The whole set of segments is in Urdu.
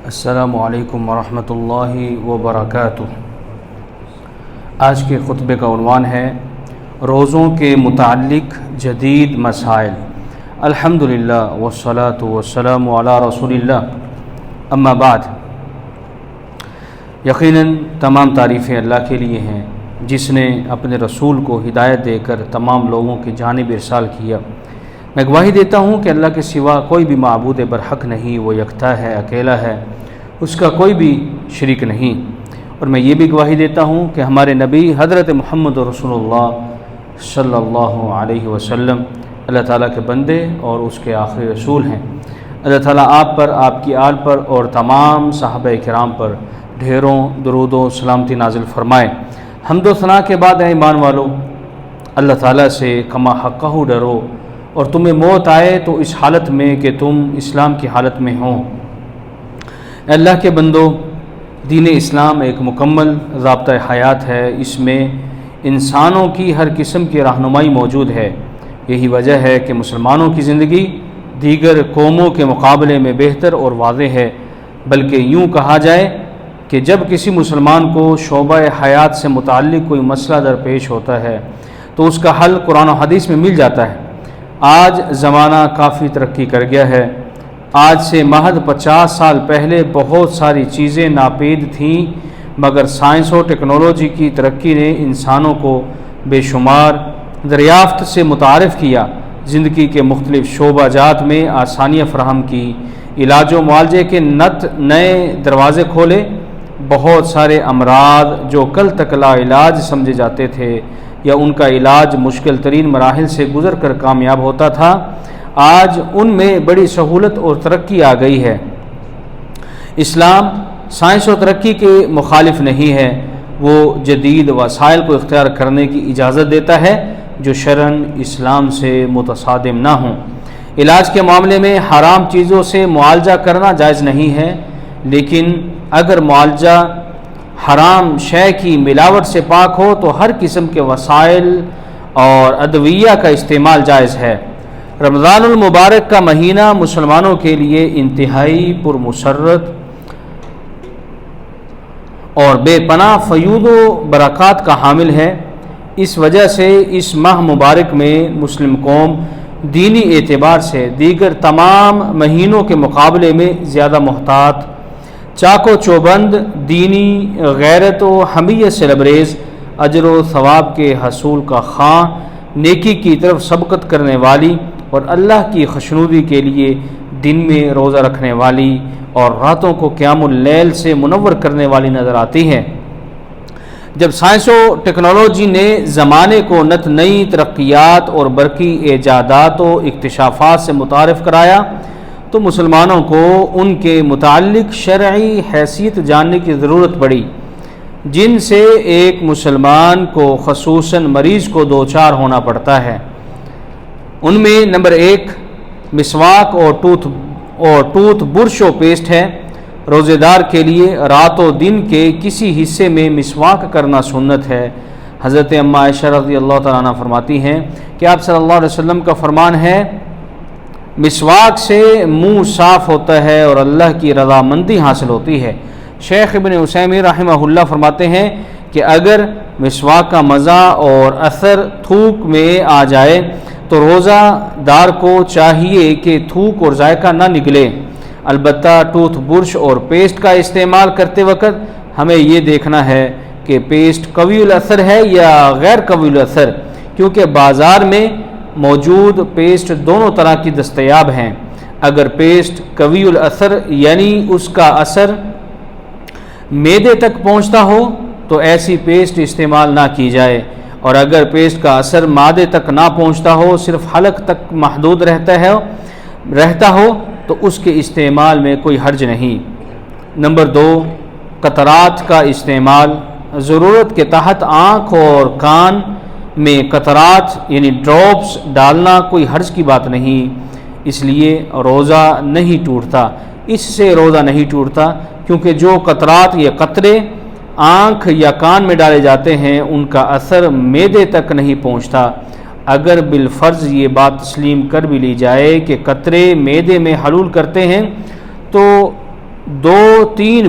السلام علیکم ورحمۃ اللہ وبرکاتہ۔ آج کے خطبے کا عنوان ہے روزوں کے متعلق جدید مسائل۔ الحمدللہ والصلاۃ والسلام علی رسول اللہ، اما بعد۔ یقیناً تمام تعریفیں اللہ کے لیے ہیں جس نے اپنے رسول کو ہدایت دے کر تمام لوگوں کی جانب ارسال کیا۔ میں گواہی دیتا ہوں کہ اللہ کے سوا کوئی بھی معبود برحق نہیں، وہ یکتا ہے، اکیلا ہے، اس کا کوئی بھی شریک نہیں۔ اور میں یہ بھی گواہی دیتا ہوں کہ ہمارے نبی حضرت محمد رسول اللہ صلی اللہ علیہ وسلم اللہ تعالیٰ کے بندے اور اس کے آخری رسول ہیں۔ اللہ تعالیٰ آپ پر، آپ کی آل پر اور تمام صحابہ کرام پر ڈھیروں درود و سلامتی نازل فرمائے۔ حمد و ثنا کے بعد اے ایمان والو، اللہ تعالیٰ سے کما حقہ ڈرو، اور تمہیں موت آئے تو اس حالت میں کہ تم اسلام کی حالت میں ہوں۔ اے اللہ کے بندو، دین اسلام ایک مکمل ضابطہ حیات ہے۔ اس میں انسانوں کی ہر قسم کی رہنمائی موجود ہے۔ یہی وجہ ہے کہ مسلمانوں کی زندگی دیگر قوموں کے مقابلے میں بہتر اور واضح ہے، بلکہ یوں کہا جائے کہ جب کسی مسلمان کو شعبہ حیات سے متعلق کوئی مسئلہ درپیش ہوتا ہے تو اس کا حل قرآن و حدیث میں مل جاتا ہے۔ آج زمانہ کافی ترقی کر گیا ہے۔ آج سے محض 50 سال پہلے بہت ساری چیزیں ناپید تھیں، مگر سائنس و ٹیکنالوجی کی ترقی نے انسانوں کو بے شمار دریافت سے متعارف کیا، زندگی کے مختلف شعبہ جات میں آسانیاں فراہم کی، علاج و معالجے کے نئے دروازے کھولے۔ بہت سارے امراض جو کل تک لا علاج سمجھے جاتے تھے یا ان کا علاج مشکل ترین مراحل سے گزر کر کامیاب ہوتا تھا، آج ان میں بڑی سہولت اور ترقی آ گئی ہے۔ اسلام سائنس و ترقی کے مخالف نہیں ہے، وہ جدید وسائل کو اختیار کرنے کی اجازت دیتا ہے جو شرعاً اسلام سے متصادم نہ ہوں۔ علاج کے معاملے میں حرام چیزوں سے معالجہ کرنا جائز نہیں ہے، لیکن اگر معالجہ حرام شے کی ملاوٹ سے پاک ہو تو ہر قسم کے وسائل اور ادویہ کا استعمال جائز ہے۔ رمضان المبارک کا مہینہ مسلمانوں کے لیے انتہائی پرمسرت اور بے پناہ فیوض و برکات کا حامل ہے۔ اس وجہ سے اس ماہ مبارک میں مسلم قوم دینی اعتبار سے دیگر تمام مہینوں کے مقابلے میں زیادہ محتاط، چاق و چوبند، دینی غیرت و حمیت سے لبریز، اجر و ثواب کے حصول کا خواں، نیکی کی طرف سبقت کرنے والی اور اللہ کی خوشنودی کے لیے دن میں روزہ رکھنے والی اور راتوں کو قیام اللیل سے منور کرنے والی نظر آتی ہے۔ جب سائنس و ٹیکنالوجی نے زمانے کو نت نئی ترقیات اور برقی ایجادات و اکتشافات سے متعارف کرایا تو مسلمانوں کو ان کے متعلق شرعی حیثیت جاننے کی ضرورت پڑی، جن سے ایک مسلمان کو خصوصاً مریض کو دوچار ہونا پڑتا ہے۔ ان میں نمبر 1 مسواک اور ٹوتھ برش و پیسٹ ہے۔ روزے دار کے لیے رات و دن کے کسی حصے میں مسواک کرنا سنت ہے۔ حضرت اما عائشہ رضی اللہ تعالیٰ عنہ فرماتی ہیں کہ آپ صلی اللہ علیہ وسلم کا فرمان ہے، مسواک سے منہ صاف ہوتا ہے اور اللہ کی رضامندی حاصل ہوتی ہے۔ شیخ ابن عثیمین رحمہ اللہ فرماتے ہیں کہ اگر مسواک کا مزہ اور اثر تھوک میں آ جائے تو روزہ دار کو چاہیے کہ تھوک اور ذائقہ نہ نکلے۔ البتہ ٹوتھ برش اور پیسٹ کا استعمال کرتے وقت ہمیں یہ دیکھنا ہے کہ پیسٹ قوی الاثر ہے یا غیر قوی الاثر، کیونکہ بازار میں موجود پیسٹ دونوں طرح کی دستیاب ہیں۔ اگر پیسٹ قوی الاثر یعنی اس کا اثر معدے تک پہنچتا ہو تو ایسی پیسٹ استعمال نہ کی جائے، اور اگر پیسٹ کا اثر معدے تک نہ پہنچتا ہو، صرف حلق تک محدود رہتا ہو تو اس کے استعمال میں کوئی حرج نہیں۔ نمبر 2 قطرات کا استعمال۔ ضرورت کے تحت آنکھ اور کان میں قطرات یعنی ڈراپس ڈالنا کوئی حرج کی بات نہیں، اس لیے روزہ نہیں ٹوٹتا۔ اس سے روزہ نہیں ٹوٹتا کیونکہ جو قطرات یا قطرے آنکھ یا کان میں ڈالے جاتے ہیں ان کا اثر معدے تک نہیں پہنچتا۔ اگر بالفرض یہ بات تسلیم کر بھی لی جائے کہ قطرے معدے میں حلول کرتے ہیں تو 2-3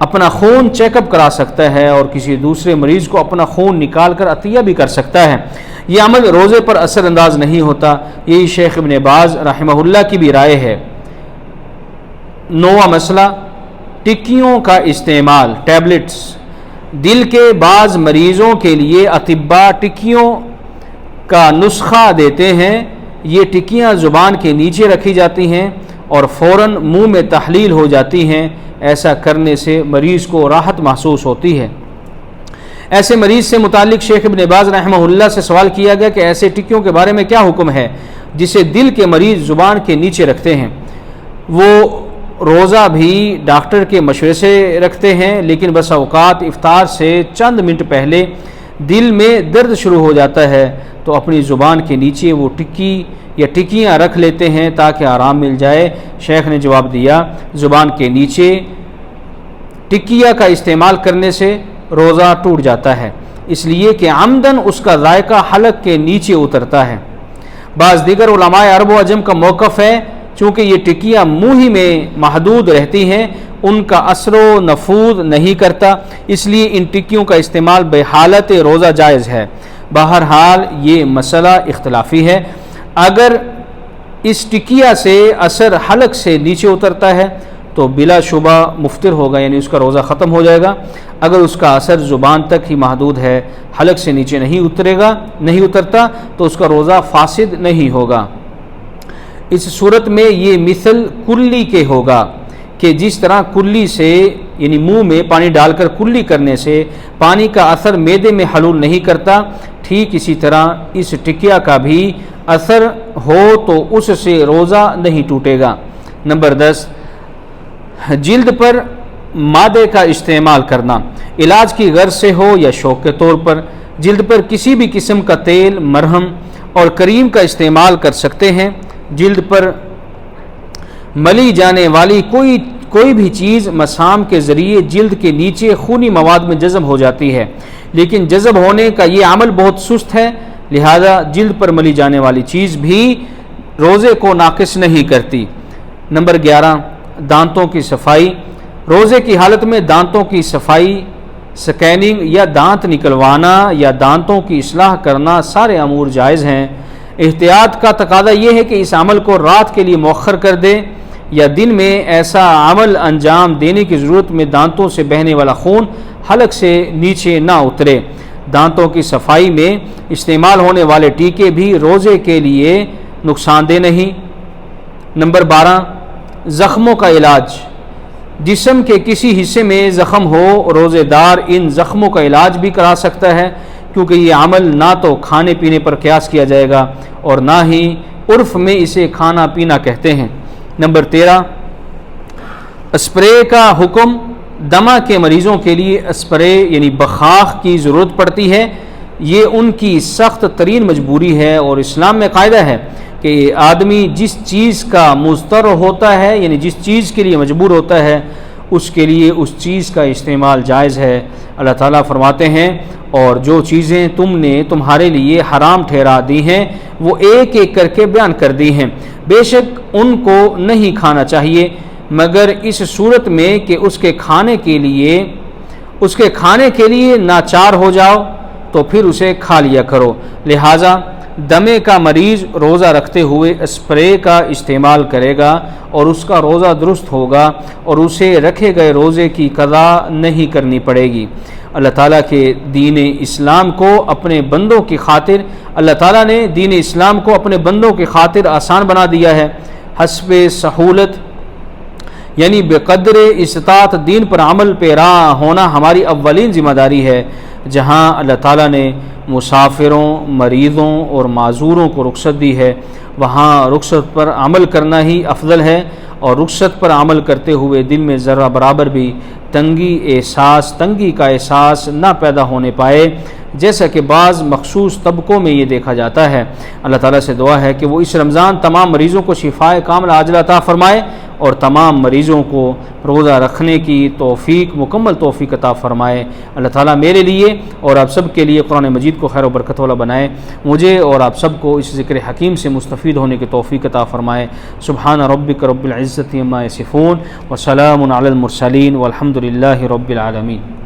اپنا خون چیک اپ کرا سکتا ہے اور کسی دوسرے مریض کو اپنا خون نکال کر عطیہ بھی کر سکتا ہے۔ یہ عمل روزے پر اثر انداز نہیں ہوتا، یہی شیخ ابن باز رحمہ اللہ کی بھی رائے ہے۔ 9واں مسئلہ ٹکیوں کا استعمال، ٹیبلٹس۔ دل کے بعض مریضوں کے لیے اطباء ٹکیوں کا نسخہ دیتے ہیں۔ یہ ٹکیاں زبان کے نیچے رکھی جاتی ہیں اور فوراً منہ میں تحلیل ہو جاتی ہیں۔ ایسا کرنے سے مریض کو راحت محسوس ہوتی ہے۔ ایسے مریض سے متعلق شیخ ابن باز رحمہ اللہ سے سوال کیا گیا کہ ایسے ٹکیوں کے بارے میں کیا حکم ہے جسے دل کے مریض زبان کے نیچے رکھتے ہیں؟ وہ روزہ بھی ڈاکٹر کے مشورے سے رکھتے ہیں، لیکن بس اوقات افطار سے چند منٹ پہلے دل میں درد شروع ہو جاتا ہے تو اپنی زبان کے نیچے وہ ٹکی یا ٹکیاں رکھ لیتے ہیں تاکہ آرام مل جائے۔ شیخ نے جواب دیا، زبان کے نیچے ٹکیا کا استعمال کرنے سے روزہ ٹوٹ جاتا ہے، اس لیے کہ عمدن اس کا ذائقہ حلق کے نیچے اترتا ہے۔ بعض دیگر علماء عرب و عجم کا موقف ہے چونکہ یہ ٹکیاں منہ ہی میں محدود رہتی ہیں، ان کا اثر و نفوذ نہیں کرتا، اس لیے ان ٹکیوں کا استعمال بحالت روزہ جائز ہے۔ بہرحال یہ مسئلہ اختلافی ہے۔ اگر اس ٹکیا سے اثر حلق سے نیچے اترتا ہے تو بلا شبہ مفطر ہوگا، یعنی اس کا روزہ ختم ہو جائے گا۔ اگر اس کا اثر زبان تک ہی محدود ہے، حلق سے نیچے نہیں اترتا تو اس کا روزہ فاسد نہیں ہوگا۔ اس صورت میں یہ مثل کلی کے ہوگا کہ جس طرح کلی سے یعنی منہ میں پانی ڈال کر کلی کرنے سے پانی کا اثر معدے میں حلول نہیں کرتا، ٹھیک اسی طرح اس ٹکیا کا بھی اثر ہو تو اس سے روزہ نہیں ٹوٹے گا۔ نمبر 10، جلد پر مادے کا استعمال کرنا، علاج کی غرض سے ہو یا شوق کے طور پر جلد پر کسی بھی قسم کا تیل، مرہم اور کریم کا استعمال کر سکتے ہیں۔ جلد پر ملی جانے والی کوئی بھی چیز مسام کے ذریعے جلد کے نیچے خونی مواد میں جذب ہو جاتی ہے، لیکن جذب ہونے کا یہ عمل بہت سست ہے، لہذا جلد پر ملی جانے والی چیز بھی روزے کو ناقص نہیں کرتی۔ نمبر 11، دانتوں کی صفائی۔ روزے کی حالت میں دانتوں کی صفائی، سکیننگ یا دانت نکلوانا یا دانتوں کی اصلاح کرنا سارے امور جائز ہیں۔ احتیاط کا تقاضا یہ ہے کہ اس عمل کو رات کے لیے مؤخر کر دے یا دن میں ایسا عمل انجام دینے کی ضرورت میں دانتوں سے بہنے والا خون حلق سے نیچے نہ اترے۔ دانتوں کی صفائی میں استعمال ہونے والے ٹیکے بھی روزے کے لیے نقصان دہ نہیں۔ نمبر 12، زخموں کا علاج۔ جسم کے کسی حصے میں زخم ہو، روزے دار ان زخموں کا علاج بھی کرا سکتا ہے، کیونکہ یہ عمل نہ تو کھانے پینے پر قیاس کیا جائے گا اور نہ ہی عرف میں اسے کھانا پینا کہتے ہیں۔ نمبر 13، اسپرے کا حکم۔ دمہ کے مریضوں کے لیے اسپرے یعنی بخاخ کی ضرورت پڑتی ہے، یہ ان کی سخت ترین مجبوری ہے اور اسلام میں قاعدہ ہے کہ آدمی جس چیز کا مضطر ہوتا ہے یعنی جس چیز کے لیے مجبور ہوتا ہے اس کے لیے اس چیز کا استعمال جائز ہے۔ اللہ تعالیٰ فرماتے ہیں، اور جو چیزیں تم نے تمہارے لیے حرام ٹھہرا دی ہیں وہ ایک ایک کر کے بیان کر دی ہیں، بے شک ان کو نہیں کھانا چاہیے مگر اس صورت میں کہ اس کے کھانے کے لیے ناچار ہو جاؤ تو پھر اسے کھا لیا کرو۔ لہٰذا دمے کا مریض روزہ رکھتے ہوئے اسپرے کا استعمال کرے گا اور اس کا روزہ درست ہوگا اور اسے رکھے گئے روزے کی قضا نہیں کرنی پڑے گی۔ اللہ تعالیٰ کے دین اسلام کو اپنے بندوں کی خاطر اللہ تعالیٰ نے دین اسلام کو اپنے بندوں کی خاطر آسان بنا دیا ہے۔ حسب سہولت یعنی بقدر استطاعت دین پر عمل پیرا ہونا ہماری اولین ذمہ داری ہے۔ جہاں اللہ تعالیٰ نے مسافروں، مریضوں اور معذوروں کو رخصت دی ہے وہاں رخصت پر عمل کرنا ہی افضل ہے، اور رخصت پر عمل کرتے ہوئے دل میں ذرہ برابر بھی تنگی کا احساس نہ پیدا ہونے پائے، جیسا کہ بعض مخصوص طبقوں میں یہ دیکھا جاتا ہے۔ اللہ تعالیٰ سے دعا ہے کہ وہ اس رمضان تمام مریضوں کو شفائے کاملہ عاجلہ عطا فرمائے اور تمام مریضوں کو روزہ رکھنے کی توفیق، مکمل توفیق عطا فرمائے۔ اللہ تعالیٰ میرے لیے اور آپ سب کے لیے قرآن مجید کو خیر و برکت والا بنائے، مجھے اور آپ سب کو اس ذکر حکیم سے مستفید ہونے کی توفیق عطا فرمائے۔ سبحان ربک رب العزت عما یصفون وسلام علی المرسلین والحمد للہ رب العالمین۔